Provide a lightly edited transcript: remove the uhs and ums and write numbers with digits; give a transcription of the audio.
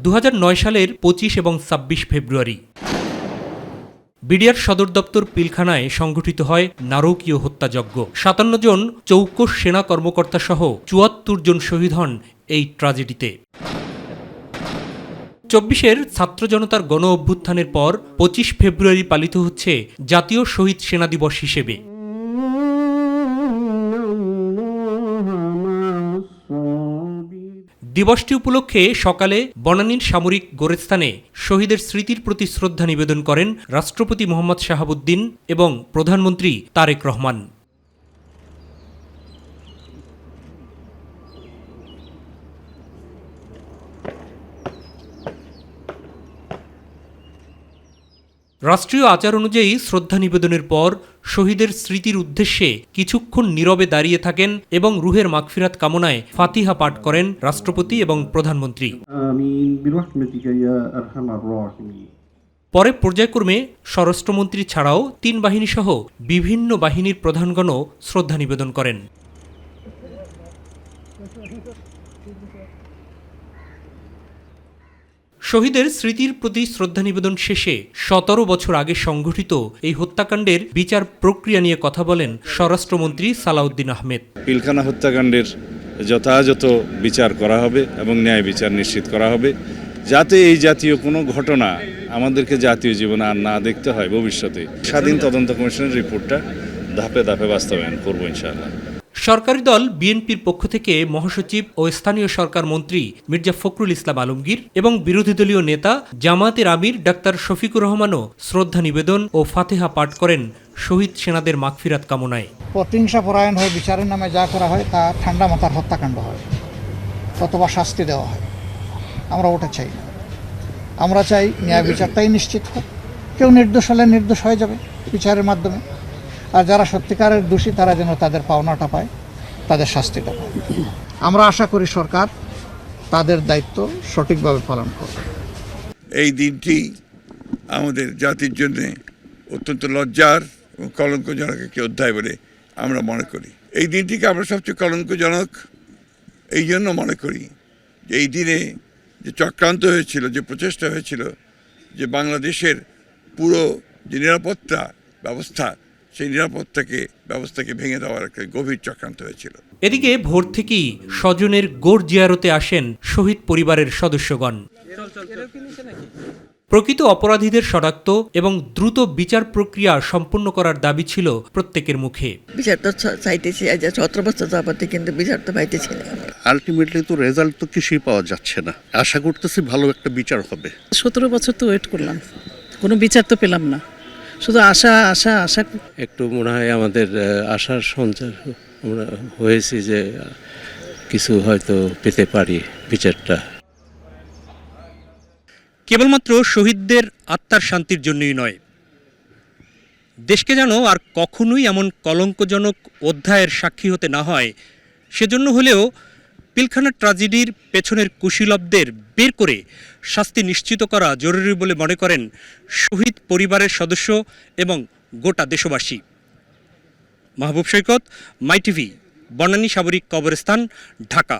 2009 সালের 25 এবং 26 ফেব্রুয়ারি বিডিআর সদর দপ্তর পিলখানায় সংঘটিত হয় নারকীয় হত্যাযজ্ঞ। 57 জন চৌকস সেনা কর্মকর্তা সহ 74 জন শহীদ হন এই ট্র্যাজেডিতে। 24-এর ছাত্র জনতার গণ অভ্যুত্থানের পর 25 ফেব্রুয়ারি পালিত হচ্ছে জাতীয় শহীদ সেনা দিবস হিসেবে। দিবসটি উপলক্ষে সকালে বনানীর সামরিক গোরস্থানে শহীদের স্মৃতির প্রতি শ্রদ্ধা নিবেদন করেন রাষ্ট্রপতি মোহাম্মদ শাহাবুদ্দিন এবং প্রধানমন্ত্রী তারেক রহমান। রাষ্ট্রীয় আচার অনুযায়ী শ্রদ্ধা নিবেদনের পর শহীদের স্মৃতির উদ্দেশ্যে কিছুক্ষণ নীরবে দাঁড়িয়ে থাকেন এবং রুহের মাগফিরাত কামনায় ফাতিহা পাঠ করেন রাষ্ট্রপতি এবং প্রধানমন্ত্রী। পরে পর্যায়ক্রমে স্বরাষ্ট্রমন্ত্রী ছাড়াও 3 বাহিনী সহ বিভিন্ন বাহিনীর প্রধানগণও শ্রদ্ধা নিবেদন করেন। শহীদের স্মৃতির প্রতি শ্রদ্ধা নিবেদন শেষে 17 বছর আগে সংঘটিত এই হত্যাকাণ্ডের বিচার প্রক্রিয়া নিয়ে কথা বলেন স্বরাষ্ট্রমন্ত্রী সালাউদ্দিন আহমেদ। পিলখানা হত্যাকাণ্ডের যথাযথ বিচার করা হবে এবং ন্যায় বিচার নিশ্চিত করা হবে, যাতে এই জাতীয় কোনো ঘটনা আমাদেরকে জাতীয় জীবনে আর না দেখতে হয় ভবিষ্যতে। স্বাধীন তদন্ত কমিশনের রিপোর্টটা ধাপে ধাপে বাস্তবায়ন করব ইনশাআল্লাহ। সরকারি দল বিএনপির পক্ষ থেকে মহাসচিব ও স্থানীয় সরকার মন্ত্রী মির্জা ফখরুল ইসলাম আলমগীর এবং বিরোধী দলীয় নেতা জামায়াতের আমির ডাক্তার শফিকুর রহমানও শ্রদ্ধা নিবেদন ও ফাতিহা পাঠ করেন শহীদ সেনাদের মাগফিরাত কামনায়। প্রতিহিংসা পরায়ণ হয়ে বিচারের নামে যা করা হয় তা ঠান্ডা মাথার হত্যাকাণ্ড হয়, অথবা শাস্তি দেওয়া হয়। আমরা ওটা চাই না। আমরা চাই ন্যায় বিচারটাই নিশ্চিত হোক। কেউ নির্দোষ হলে নির্দোষ হয়ে যাবে বিচারের মাধ্যমে, আর যারা সত্যিকারের দোষী তারা যেন তাদের পাওনাটা পায়, তাদের শাস্তিটা পায়। আমরা আশা করি সরকার তাদের দায়িত্ব সঠিকভাবে পালন করবে। এই দিনটি আমাদের জাতির জন্য অত্যন্ত লজ্জার এবং কলঙ্কজনক একটি অধ্যায় বলে আমরা মনে করি। এই দিনটিকে আমরা সবচেয়ে কলঙ্কজনক এই জন্য মনে করি যে এই দিনে যে চক্রান্ত হয়েছিল, যে প্রচেষ্টা হয়েছিল, যে বাংলাদেশের পুরো যে নিরাপত্তা ব্যবস্থা, সেই ব্যবস্থাকে ভেঙে দেওয়ার একটা গভীর চক্রান্ত হয়েছিল। এদিকে ভোর থেকেই স্বজনের গোর জিয়ারতে আসেন শহীদ পরিবারের সদস্যগণ। প্রকৃত অপরাধীদের শনাক্ত এবং দ্রুত বিচার প্রক্রিয়া সম্পন্ন করার দাবি ছিল প্রত্যেকের মুখে। বিচার তো চাইতেছি, আজ 17 বছর যাবতে, কিন্তু বিচার তো পাইতেছি না। আলটিমেটলি তো রেজাল্ট তো কিছুই পাওয়া যাচ্ছে না। আশা করতেছি ভালো একটা বিচার হবে। 17 বছর তো ওয়েট করলাম, কোনো বিচার তো পেলাম না, শুধু আশা আশা আশা। একটু মনে হয় আমাদের আশার সঞ্চার আমরা হয়েছি যে কিছু হয়তো পেতে পারি বিচারটা। কেবলমাত্র শহীদদের আত্মার শান্তির জন্যই নয়, দেশকে যেন আর কখনোই এমন কলঙ্কজনক অধ্যায়ের সাক্ষী হতে না হয়, সেজন্য হলেও পিলখানা ট্র্যাজেডির পেছনের কুশীলবদের বের করে শাস্তি নিশ্চিত করা জরুরি বলে মনে করেন শহীদ পরিবারের সদস্য এবং গোটা দেশবাসী। মাহবুব সৈকত, মাই টিভি, বনানী সামরিক কবরস্থান, ঢাকা।